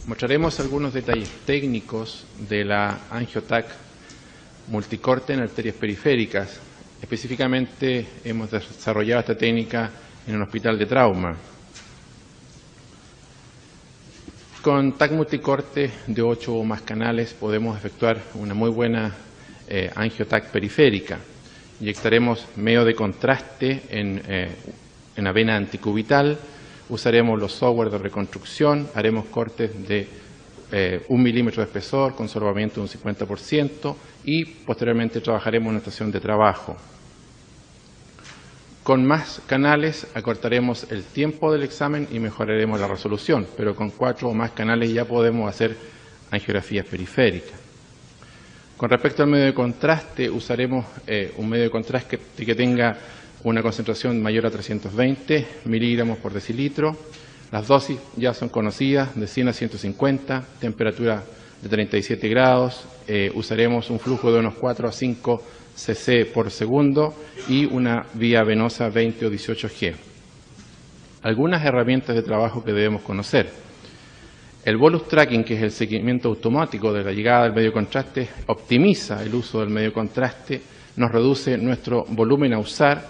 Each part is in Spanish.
Mostraremos algunos detalles técnicos de la AngioTAC multicorte en arterias periféricas. Específicamente hemos desarrollado esta técnica en un hospital de trauma. Con TAC multicorte de 8 o más canales podemos efectuar una muy buena AngioTAC periférica. Inyectaremos medio de contraste en la vena anticubital, usaremos los software de reconstrucción, haremos cortes de 1 milímetro de espesor con sorbamiento de un 50% y posteriormente trabajaremos en una estación de trabajo. Con más canales acortaremos el tiempo del examen y mejoraremos la resolución, pero con 4 o más canales ya podemos hacer angiografías periféricas. Con respecto al medio de contraste, usaremos un medio de contraste que tenga una concentración mayor a 320 miligramos por decilitro. Las dosis ya son conocidas, de 100 a 150, temperatura de 37 grados. Usaremos un flujo de unos 4 a 5 cc por segundo y una vía venosa 20 o 18 G. Algunas herramientas de trabajo que debemos conocer. El bolus tracking, que es el seguimiento automático de la llegada del medio de contraste, optimiza el uso del medio de contraste, nos reduce nuestro volumen a usar,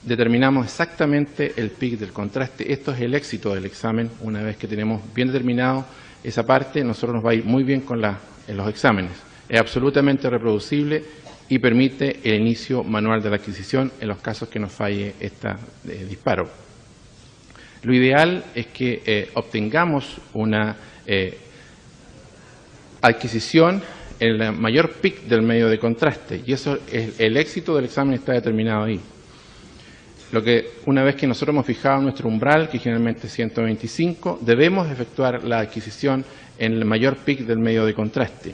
determinamos exactamente el pic del contraste. Esto es el éxito del examen. Una vez que tenemos bien determinado esa parte, nosotros nos va a ir muy bien en los exámenes. Es absolutamente reproducible y permite el inicio manual de la adquisición en los casos que nos falle este disparo. Lo ideal es que obtengamos una adquisición en el mayor pic del medio de contraste, y eso el éxito del examen está determinado ahí. Una vez que nosotros hemos fijado nuestro umbral, que generalmente es 125, debemos efectuar la adquisición en el mayor pic del medio de contraste.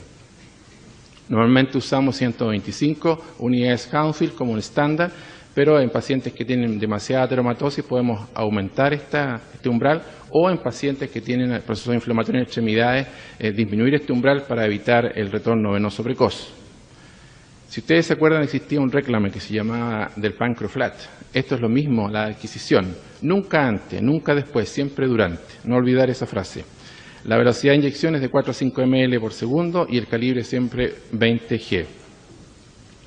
Normalmente usamos 125 unidades Hounsfield como un estándar, pero en pacientes que tienen demasiada ateromatosis podemos aumentar este umbral, o en pacientes que tienen procesos inflamatorios en extremidades, disminuir este umbral para evitar el retorno venoso precoz. Si ustedes se acuerdan, existía un réclame que se llamaba del pancreoflat. Esto es lo mismo, la adquisición. Nunca antes, nunca después, siempre durante. No olvidar esa frase. La velocidad de inyección es de 4 a 5 ml por segundo y el calibre siempre 20 G.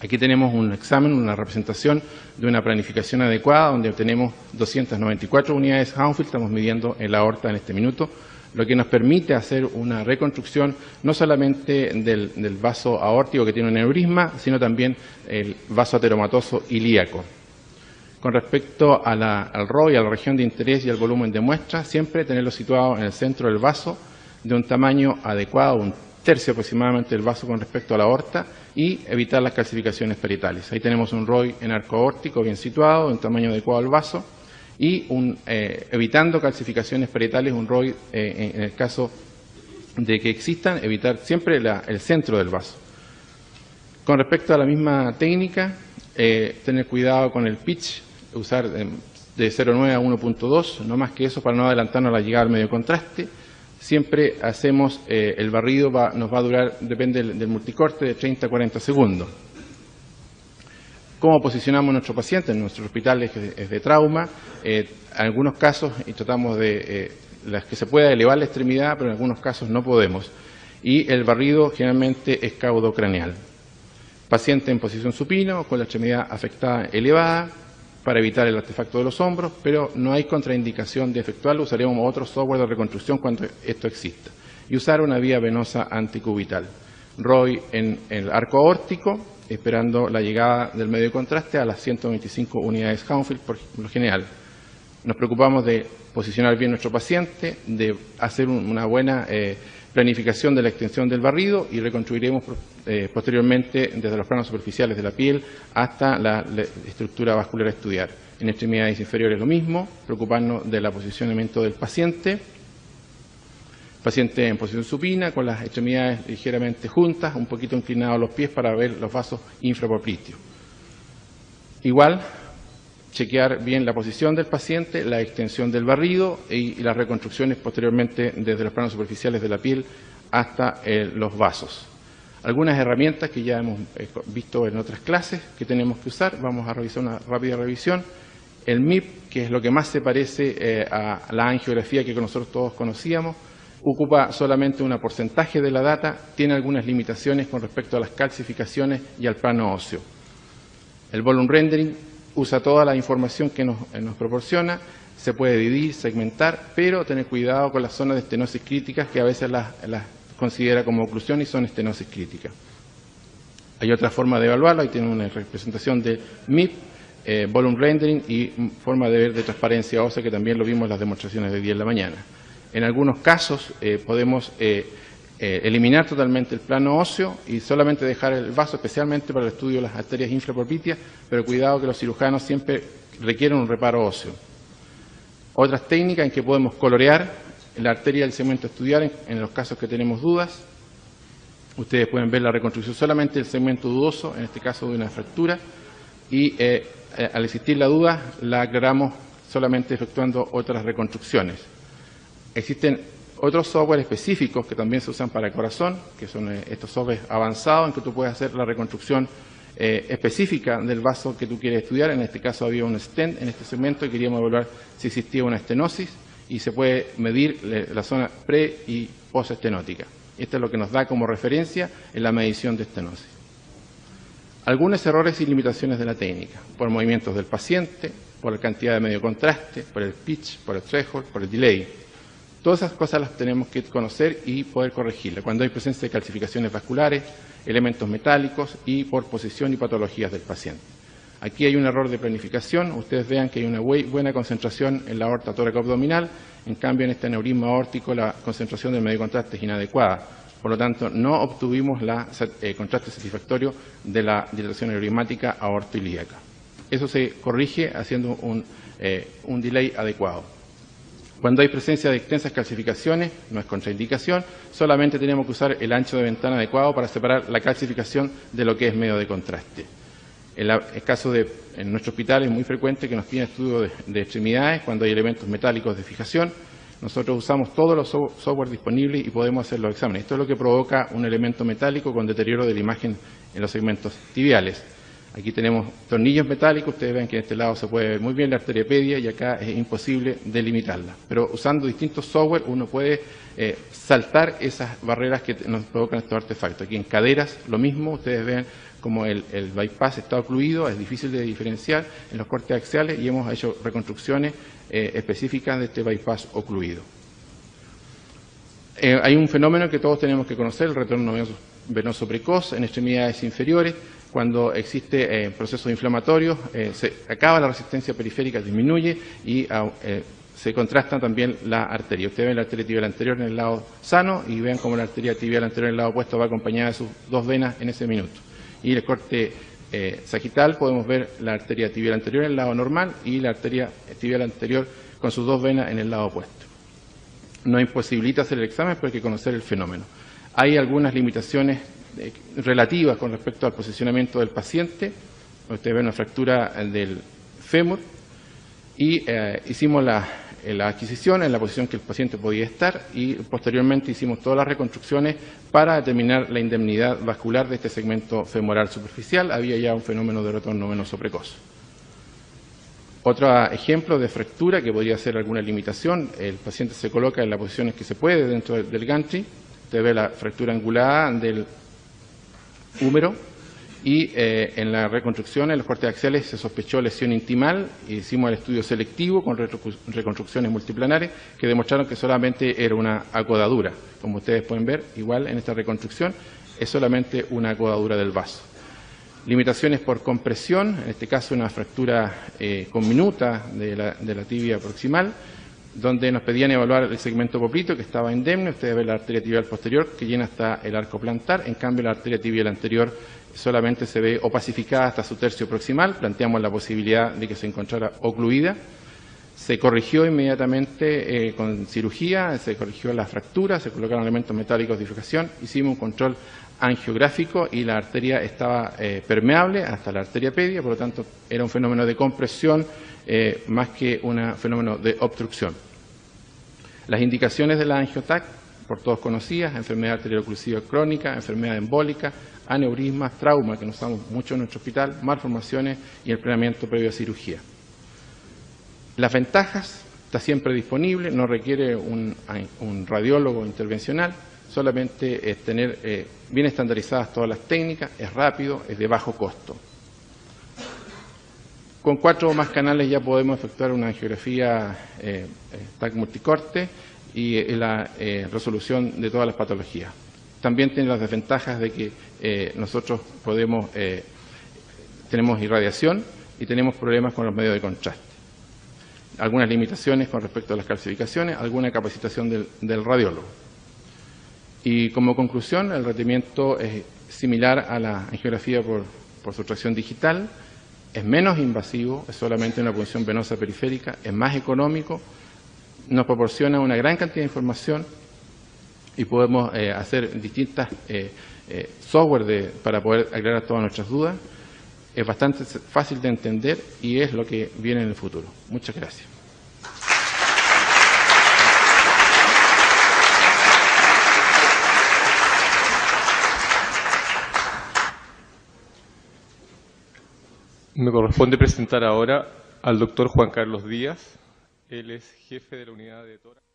Aquí tenemos un examen, una representación de una planificación adecuada, donde tenemos 294 unidades Hounsfield, estamos midiendo en la aorta en este minuto, lo que nos permite hacer una reconstrucción no solamente del vaso aórtico que tiene un aneurisma, sino también el vaso ateromatoso ilíaco. Con respecto al ROI, a la región de interés y al volumen de muestra, siempre tenerlo situado en el centro del vaso, de un tamaño adecuado, un tercio aproximadamente del vaso con respecto a la aorta, y evitar las calcificaciones parietales. Ahí tenemos un ROI en arco aórtico bien situado, de un tamaño adecuado al vaso, y evitando calcificaciones parietales, un ROI, en el caso de que existan, evitar siempre el centro del vaso. Con respecto a la misma técnica, tener cuidado con el pitch, usar de 0,9 a 1,2, no más que eso para no adelantarnos a la llegada al medio contraste. Siempre hacemos el barrido, nos va a durar, depende del multicorte, de 30 a 40 segundos. ¿Cómo posicionamos a nuestro paciente? En nuestros hospitales es de trauma, en algunos casos, y tratamos de las que se pueda elevar la extremidad, pero en algunos casos no podemos. Y el barrido generalmente es caudocraneal. Paciente en posición supino, con la extremidad afectada elevada, para evitar el artefacto de los hombros, pero no hay contraindicación de efectuarlo. Usaremos otro software de reconstrucción cuando esto exista. Y usar una vía venosa anticubital. ROI en el arco aórtico, esperando la llegada del medio de contraste a las 125 unidades Hounsfield por lo general. Nos preocupamos de posicionar bien nuestro paciente, de hacer una buena planificación de la extensión del barrido, y reconstruiremos posteriormente desde los planos superficiales de la piel hasta la estructura vascular a estudiar. En extremidades inferiores lo mismo, preocuparnos del posicionamiento del paciente. Paciente en posición supina, con las extremidades ligeramente juntas, un poquito inclinados los pies para ver los vasos infrapopliteos. Igual, chequear bien la posición del paciente, la extensión del barrido y las reconstrucciones posteriormente desde los planos superficiales de la piel hasta los vasos. Algunas herramientas que ya hemos visto en otras clases que tenemos que usar, vamos a revisar una rápida revisión. El MIP, que es lo que más se parece a la angiografía que nosotros todos conocíamos, ocupa solamente un porcentaje de la data, tiene algunas limitaciones con respecto a las calcificaciones y al plano óseo. El volume rendering usa toda la información que nos proporciona, se puede dividir, segmentar, pero tener cuidado con las zonas de estenosis críticas que a veces las considera como oclusión y son estenosis críticas. Hay otra forma de evaluarlo, ahí tiene una representación de MIP, volume rendering y forma de ver de transparencia ósea, que también lo vimos en las demostraciones de 10 de la mañana. En algunos casos podemos eliminar totalmente el plano óseo y solamente dejar el vaso, especialmente para el estudio de las arterias infrapoplíteas, pero cuidado que los cirujanos siempre requieren un reparo óseo. Otras técnicas en que podemos colorear la arteria del segmento a estudiar en los casos que tenemos dudas. Ustedes pueden ver la reconstrucción solamente del segmento dudoso, en este caso de una fractura, y al existir la duda la aclaramos solamente efectuando otras reconstrucciones. Existen otros software específicos que también se usan para el corazón, que son estos software avanzados en que tú puedes hacer la reconstrucción específica del vaso que tú quieres estudiar. En este caso había un stent en este segmento y queríamos evaluar si existía una estenosis y se puede medir la zona pre- y postestenótica. Esto es lo que nos da como referencia en la medición de estenosis. Algunos errores y limitaciones de la técnica, por movimientos del paciente, por la cantidad de medio contraste, por el pitch, por el threshold, por el delay. Todas esas cosas las tenemos que conocer y poder corregirlas cuando hay presencia de calcificaciones vasculares, elementos metálicos y por posición y patologías del paciente. Aquí hay un error de planificación. Ustedes vean que hay una buena concentración en la aorta tóraco-abdominal. En cambio, en este aneurisma aórtico la concentración del medio contraste es inadecuada. Por lo tanto, no obtuvimos el contraste satisfactorio de la dilatación aneurismática aortoilíaca. Eso se corrige haciendo un delay adecuado. Cuando hay presencia de extensas calcificaciones, no es contraindicación, solamente tenemos que usar el ancho de ventana adecuado para separar la calcificación de lo que es medio de contraste. En el caso en nuestro hospital es muy frecuente que nos piden estudios de extremidades cuando hay elementos metálicos de fijación. Nosotros usamos todos los software disponibles y podemos hacer los exámenes. Esto es lo que provoca un elemento metálico con deterioro de la imagen en los segmentos tibiales. Aquí tenemos tornillos metálicos, ustedes ven que en este lado se puede ver muy bien la arteriopedia y acá es imposible delimitarla. Pero usando distintos software uno puede saltar esas barreras que nos provocan estos artefactos. Aquí en caderas lo mismo, ustedes ven como el bypass está ocluido, es difícil de diferenciar en los cortes axiales y hemos hecho reconstrucciones específicas de este bypass ocluido. Hay un fenómeno que todos tenemos que conocer, el retorno venoso precoz en extremidades inferiores. Cuando existe procesos inflamatorios, se acaba la resistencia periférica, disminuye y se contrasta también la arteria. Ustedes ven la arteria tibial anterior en el lado sano y vean cómo la arteria tibial anterior en el lado opuesto va acompañada de sus dos venas en ese minuto. Y el corte sagital podemos ver la arteria tibial anterior en el lado normal y la arteria tibial anterior con sus dos venas en el lado opuesto. No imposibilita hacer el examen, pero hay que conocer el fenómeno. Hay algunas limitaciones relativas con respecto al posicionamiento del paciente. Ustedes ven una fractura del fémur y hicimos la adquisición en la posición que el paciente podía estar y posteriormente hicimos todas las reconstrucciones para determinar la indemnidad vascular de este segmento femoral superficial. Había ya un fenómeno de retorno venoso precoz. Otro ejemplo de fractura que podría ser alguna limitación, el paciente se coloca en las posiciones que se puede dentro del gantry. Usted ve la fractura angulada del húmero y en la reconstrucción, en los cortes axiales, se sospechó lesión intimal e hicimos el estudio selectivo con reconstrucciones multiplanares que demostraron que solamente era una acodadura. Como ustedes pueden ver, igual en esta reconstrucción es solamente una acodadura del vaso. Limitaciones por compresión, en este caso una fractura conminuta de la tibia proximal, donde nos pedían evaluar el segmento poplito que estaba indemne. Ustedes ven la arteria tibial posterior que llena hasta el arco plantar, en cambio la arteria tibial anterior solamente se ve opacificada hasta su tercio proximal. Planteamos la posibilidad de que se encontrara ocluida. Se corrigió inmediatamente con cirugía, se corrigió la fractura, se colocaron elementos metálicos de fijación, hicimos un control angiográfico y la arteria estaba permeable hasta la arteriopedia, por lo tanto era un fenómeno de compresión más que un fenómeno de obstrucción. Las indicaciones de la angioTAC, por todos conocidas: enfermedad arterial-oclusiva crónica, enfermedad embólica, aneurismas, trauma, que nos usamos mucho en nuestro hospital, malformaciones y el planeamiento previo a cirugía. Las ventajas: está siempre disponible, no requiere un radiólogo intervencional, solamente es tener bien estandarizadas todas las técnicas, es rápido, es de bajo costo. Con 4 o más canales ya podemos efectuar una angiografía TAC multicorte y la resolución de todas las patologías. También tiene las desventajas de que nosotros tenemos irradiación y tenemos problemas con los medios de contraste. Algunas limitaciones con respecto a las calcificaciones, alguna capacitación del radiólogo. Y como conclusión, el tratamiento es similar a la angiografía por sustracción digital, es menos invasivo, es solamente una punción venosa periférica, es más económico, nos proporciona una gran cantidad de información y podemos hacer distintas software para poder aclarar todas nuestras dudas. Es bastante fácil de entender y es lo que viene en el futuro. Muchas gracias. Me corresponde presentar ahora al doctor Juan Carlos Díaz. Él es jefe de la unidad de tórax.